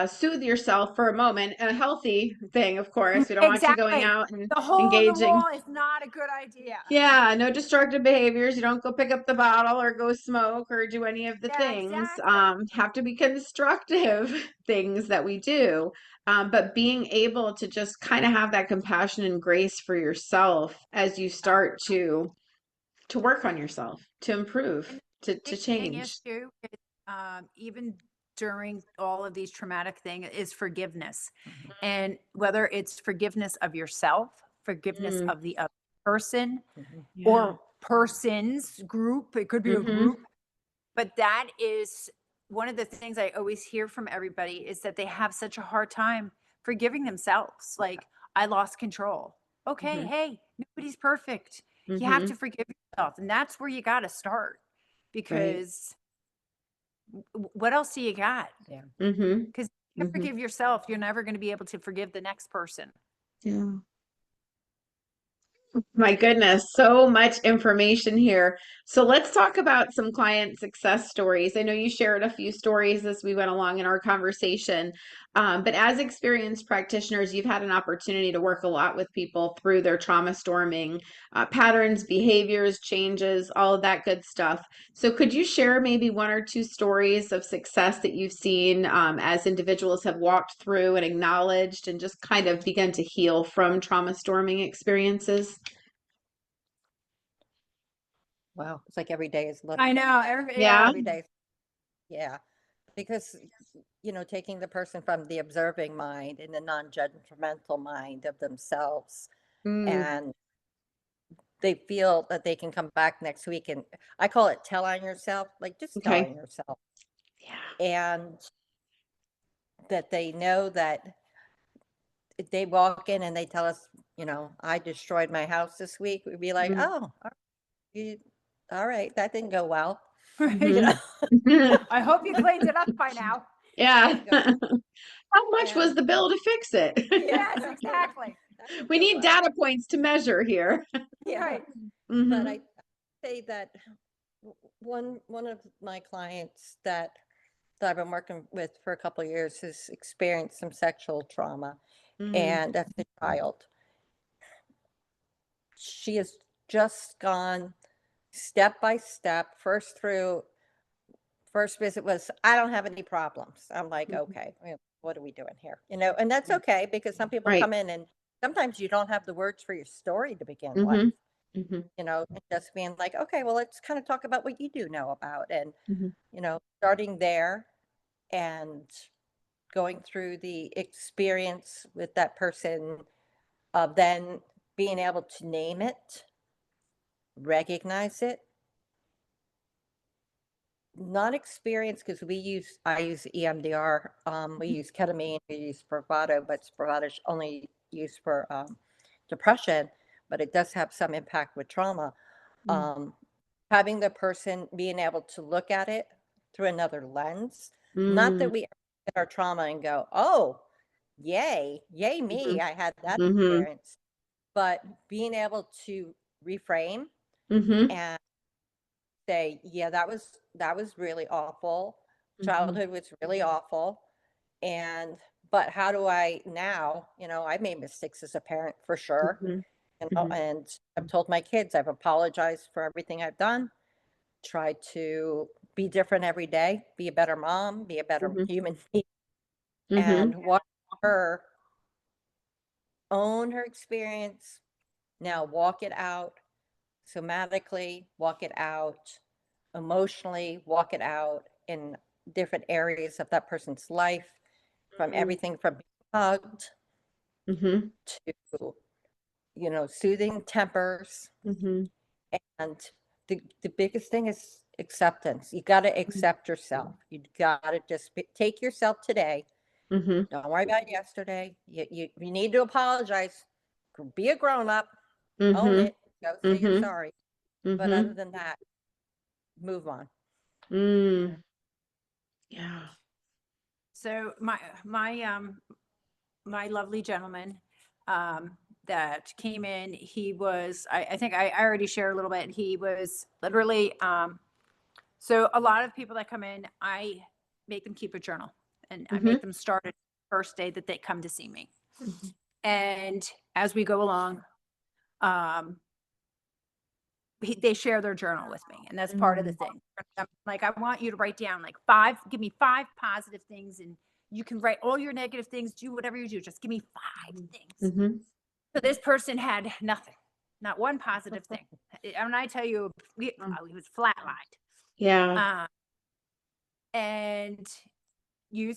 soothe yourself for a moment. A healthy thing, of course. We don't want you going out and the hole engaging. in the wall is not a good idea. Yeah, no destructive behaviors. You don't go pick up the bottle or go smoke or do any of the things. Have to be constructive things that we do. but being able to just kind of have that compassion and grace for yourself as you start to work on yourself, to improve, And to the thing change. is too, is, even during all of these traumatic things is forgiveness. Mhm. And whether it's forgiveness of yourself, forgiveness Mm, of the other person Mhm. yeah. or persons group, it could be a Mm-hmm. group, but that is one of the things I always hear from everybody is that they have such a hard time forgiving themselves. Like, I lost control. Okay, Mm-hmm. hey, nobody's perfect. You have Mm-hmm. to forgive yourself. And that's where you got to start Right. because what else do you got? Yeah. Mm-hmm. Because you can't Mm-hmm. forgive yourself, you're never going to be able to forgive the next person. Yeah. My goodness, so much information here. So let's talk about some client success stories. I know you shared a few stories as we went along in our conversation, but as experienced practitioners, you've had an opportunity to work a lot with people through their trauma storming patterns, behaviors, changes, all of that good stuff. So could you share maybe one or two stories of success that you've seen as individuals have walked through and acknowledged and just kind of begun to heal from trauma storming experiences? Wow. It's like every day is I looking. know. Yeah. Every day. Yeah. Because, taking the person from the observing mind and the non-judgmental mind of themselves, Mm, and they feel that they can come back next week, and I call it tell on yourself, like just tell okay. on yourself, Yeah. and that they know that if they walk in and they tell us, I destroyed my house this week, we'd be like, Mm, oh, you, all right, that didn't go well. you mhm. know, I hope you cleaned it up by now. that Yeah. didn't go, How much was and the bill to fix it? Yes, exactly. that didn't We go need well. data points to measure here. Yeah, Right. but Hmm. I say that one of my clients that I've been working with for a couple of years has experienced some sexual trauma, Mm, and as a child, she has just gone step by step. First visit was, I don't have any problems. I'm like, mhm. okay, what are we doing here? And that's okay because some people Right. come in and sometimes you don't have the words for your story to begin with. Hmm. Hmm. And just being like, okay, well, let's kind of talk about what you do know about, and Hmm. starting there and going through the experience with that person of then being able to name it, recognize it, not experience, because I use EMDR, we use ketamine, we use Spravato, but Spravato is only used for depression, but it does have some impact with trauma. Um, Having the person being able to look at it through another lens, not Mm, that we look at our trauma and go, oh, yay hmm. me, I had that Hmm. experience, but being able to reframe Hmm. and say, yeah, that was really awful. Hmm. Childhood was really awful. And but how do I now, I made mistakes as a parent for sure. Hmm. Hmm. And I've told my kids I've apologized for everything I've done. Try to be different every day, be a better mom, be a better Hmm. human being, Hmm. and watch her own her experience. Now walk it out somatically, walk it out emotionally, walk it out in different areas of that person's life, from everything from being hugged Hmm. to, soothing tempers. Hmm. And the biggest thing is acceptance. You got to accept yourself. You got to just take yourself today. Hmm. Don't worry about yesterday. You need to apologize. Be a grown up. Own Hmm. it. Go say you're Hmm. sorry. But other Hmm. than that, move on. Mm, yeah. So my lovely gentleman that came in, he was, I think I already shared a little bit. He was literally, so a lot of people that come in, I make them keep a journal and I Hmm. make them start it first day that they come to see me. Hmm. And as we go along, um, they share their journal with me, and that's part of the Mm, thing. Like, I want you to write down like give me 5 positive things, and You can write all your negative things, do whatever you do. Just give me 5 things. Mm-hmm. So this person had nothing, not one positive thing. And I tell you, he was flatlined. Yeah. And he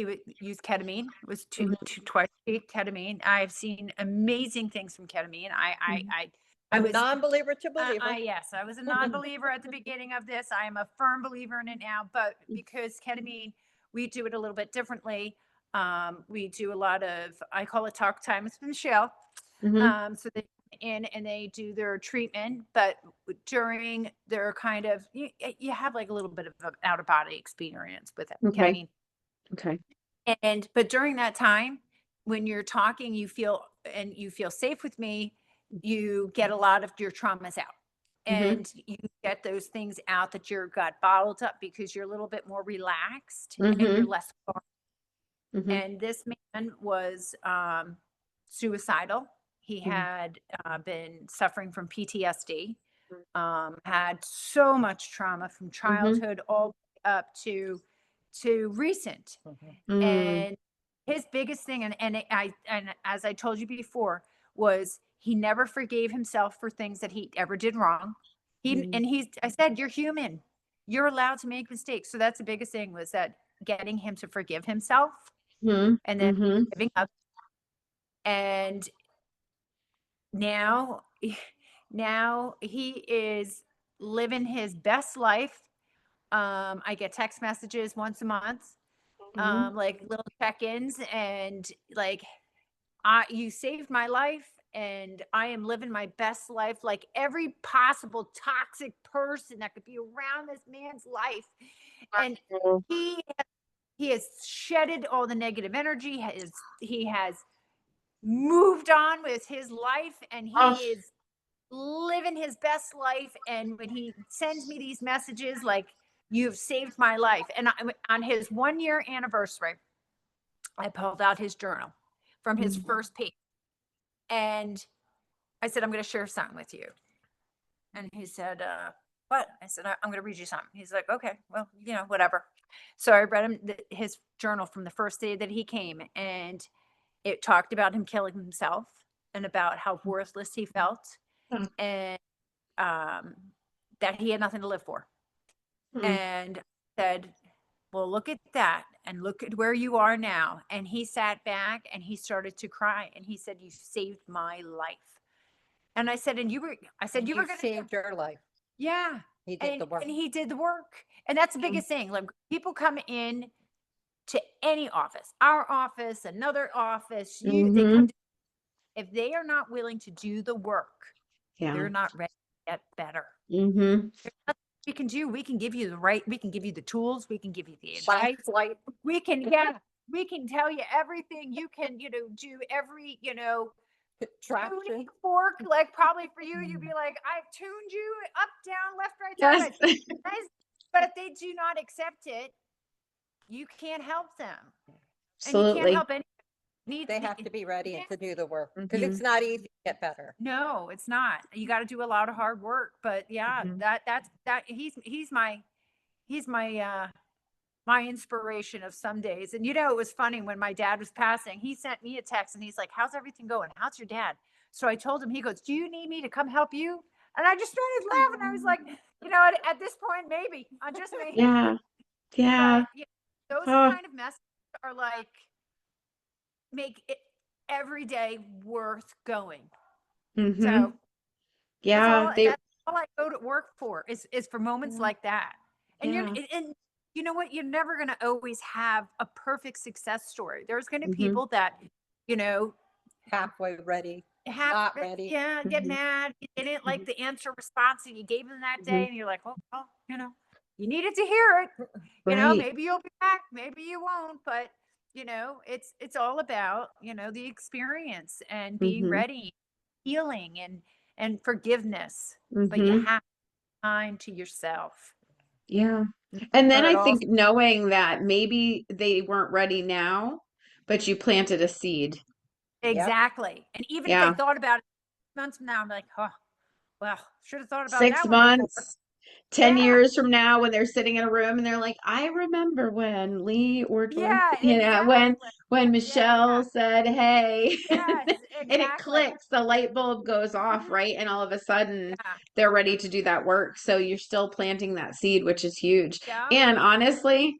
would use ketamine. It was Mhm. twice a week ketamine. I've seen amazing things from ketamine. I I'm a was non-believer to believer. yes, I was a non-believer at the beginning of this. I am a firm believer in it now, but because ketamine, we do it a little bit differently. We do a lot of, I call it talk time with Michelle. Mhm. So they come in and they do their treatment, but during their kind of, you have like a little bit of an out of body experience with it, Okay. ketamine. Okay. But during that time, when you're talking, you feel safe with me, you get a lot of your traumas out. Mhm. And you get those things out that your got bottled up because you're a little bit more relaxed and you're Mhm. less. Mhm. And this man was suicidal. He Mhm. had been suffering from PTSD, had so much trauma from Mhm. childhood all up to recent. Mm. And his biggest thing, and as I told you before, was he never forgave himself for things that he ever did wrong. I said, you're human. You're allowed to make mistakes. So that's the biggest thing, was that getting him to forgive himself Mhm. and then Mhm. giving up. And now he is living his best life. I get text messages once a month, Mhm. like little check-ins, and like, you saved my life and I am living my best life. Like every possible toxic person that could be around this man's life. And Oh. he has shedded all the negative energy. He has moved on with his life, and he Oh. is living his best life. And when he sends me these messages like, you've saved my life, and on his 1-year anniversary, I pulled out his journal from his Mhm. first page, and I said, I'm going to share something with you. And he said, what? I said, I'm going to read you something. He's like, okay, well, whatever. So I read him his journal from the first day that he came, and it talked about him killing himself and about how worthless he felt, Oh. and that he had nothing to live for. Mm. And said, well, look at that, and look at where you are now. And he sat back and he started to cry, and he said, you saved my life. And I said, you were going to saved your life. yeah. He did the work. And he did the work. And that's the Mm. biggest thing. Like, people come in to any office, our office, another office, they come Mhm. to, if they are not willing to do the work, Yeah. they're not ready to get better. Mhm. There's nothing we can do. We can give you we can give you the tools, we can give you the Shine advice, light. we can tell you everything. You can, do every, Traction. tuning fork. Like, probably for you, you'd be like, I've tuned you up, down, left, right, Yes. side. But if they do not accept it, you can't help them. And you can't Absolutely. help any. They have to be ready Yeah. to do the work, because Mhm. it's not easy to get better. No, it's not. You got to do a lot of hard work. But yeah, Mhm. he's my inspiration of some days. And it was funny, when my dad was passing, he sent me a text and he's like, how's everything going? How's your dad? So I told him, he goes, do you need me to come help you? And I just started laughing. I was like, at this point, maybe I just may. Yeah. Yeah. But those Oh. kind of messages are like, make it every day worth going. Mhm. So Yeah. that's all I go to work for, is for moments Yeah. like that. And Yeah. and you know what? You're never going to always have a perfect success story. There's going to be Mhm. people that, Halfway ready. have, Not ready. get Mhm. mad. They didn't like Mhm. the answer response that you gave them that day. Mhm. And you're like, well, you needed to hear it. Right. Maybe you'll be back, maybe you won't. But, it's all about, the experience and being Mhm. ready, healing, and forgiveness. But you Mhm. have time to yourself. Yeah. And then But I also, think knowing that maybe they weren't ready now, but you planted a seed. exactly. And even if they Yeah. thought about it months from now, I'm like, oh, well, should have thought about 6 that one before. months. 10 Yeah. years from now when they're sitting in a room and they're like, I remember when Leigh or Yeah, when Yeah, Michelle said, hey, yes, and it exactly. clicks, the light bulb goes off, Mhm. right? And all of a sudden Yeah, they're ready to do that work. So you're still planting that seed, which is huge. yeah. And honestly,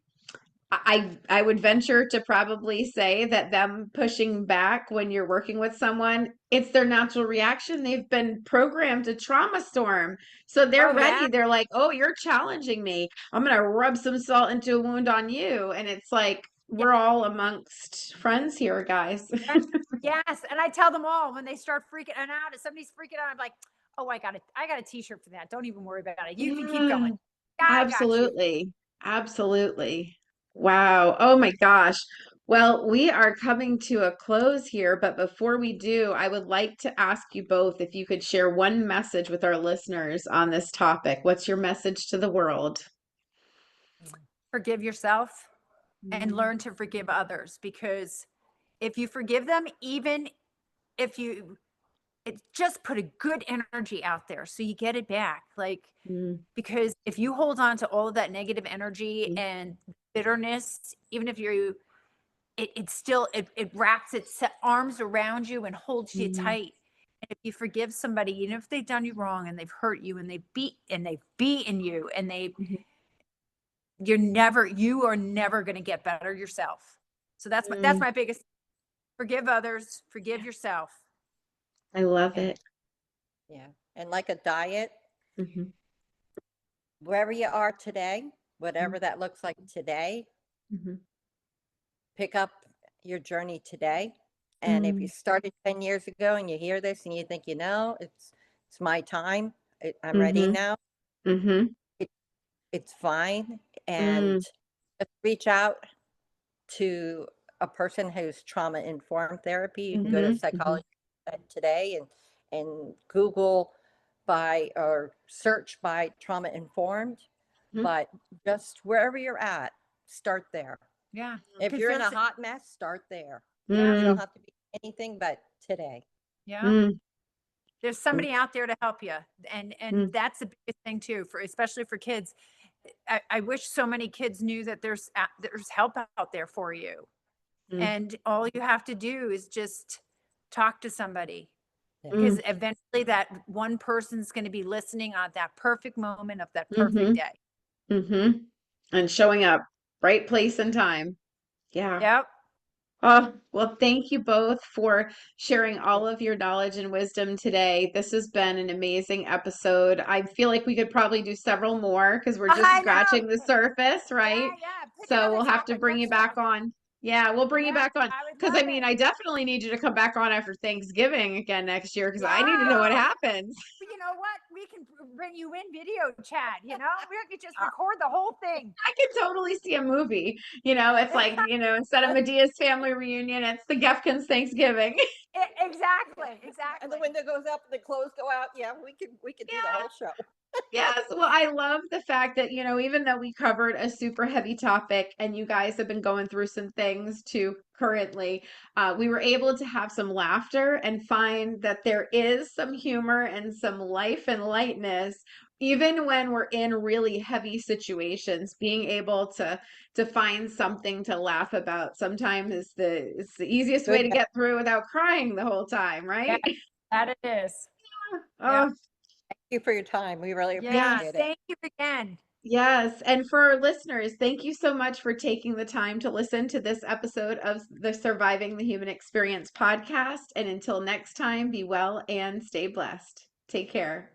I would venture to probably say that them pushing back when you're working with someone, it's their natural reaction. They've been programmed to trauma storm. So they're Oh, yeah. ready. They're like, oh, you're challenging me. I'm going to rub some salt into a wound on you. And it's like, Yeah. we're all amongst friends here, guys. Yes, and I tell them all when they start freaking out, if somebody's freaking out, I'm like, "Oh, I got a t-shirt for that. Don't even worry about it. You can keep Yeah, going. I got you." absolutely. Absolutely. Wow. Oh my gosh. Well, we are coming to a close here, but before we do, I would like to ask you both if you could share one message with our listeners on this topic. What's your message to the world? Forgive yourself and Mm, learn to forgive others, because if you forgive them, even if you it just put a good energy out there so you get it back. Like, mm, because if you hold on to all of that negative energy mm, and bitterness, even if you it still it wraps its arms around you and holds you mm, tight. And if you forgive somebody, even if they've done you wrong and they've hurt you and they've beaten you and mhm, you are never going to get better yourself. So that's mm. my biggest. Forgive others, forgive yourself. I love And it. yeah, and like a diet, Mhm, wherever you are today, mm, whatever that looks like today, mhm, pick up your journey today. And if you mm, started 10 years ago and you hear this and you think, it's my time, I'm ready mhm, now, mhm, it, it's fine. And mm, just reach out to a person who's trauma informed therapy. You can go to mhm, mhm, Psychology Today and Google by or search by trauma informed. mhm, But just wherever you're at, start there. Yeah, If because you're in a there's hot mess, start there. yeah, You don't mm, have to be anything but today. yeah. mm, There's somebody out there to help you, and mm, that's the biggest thing too, for especially for kids. I wish so many kids knew that there's help out there for you, mm, and all you have to do is just talk to somebody, Yeah. because mm, eventually that one person's going to be listening on that perfect moment of that perfect mhm, day. mhm. And showing up, right place and time. Yeah. Yep. Oh, well, thank you both for sharing all of your knowledge and wisdom today. This has been an amazing episode. I feel like we could probably do several more because we're just I know. scratching the surface, right? Yeah. Pick So another we'll have to topic. bring Let's you back talk. on. Yeah, we'll bring you Yeah, back on I would because love I mean, it. I definitely need you to come back on after Thanksgiving again next year because I need to know what Yeah. happens. You know what? We can bring you in video chat, We could just record the whole thing. I could totally see a movie. It's like, instead of Medea's family reunion, it's the Geffkens Thanksgiving. Exactly. And the Exactly. window goes up and the clothes go out. Yeah, we could do the Yeah. whole show. Yes. Well, I love the fact that, even though we covered a super heavy topic and you guys have been going through some things too currently, we were able to have some laughter and find that there is some humor and some life and lightness, even when we're in really heavy situations. Being able to find something to laugh about sometimes is the easiest way Good. to get through without crying the whole time, Yeah, right? that it is. Yeah. Oh, Thank you for your time. We really Yeah. yes. appreciate it. Thank you again. Yes, and for our listeners, thank you so much for taking the time to listen to this episode of the Surviving the Human Experience podcast. And until next time, be well and stay blessed. Take care.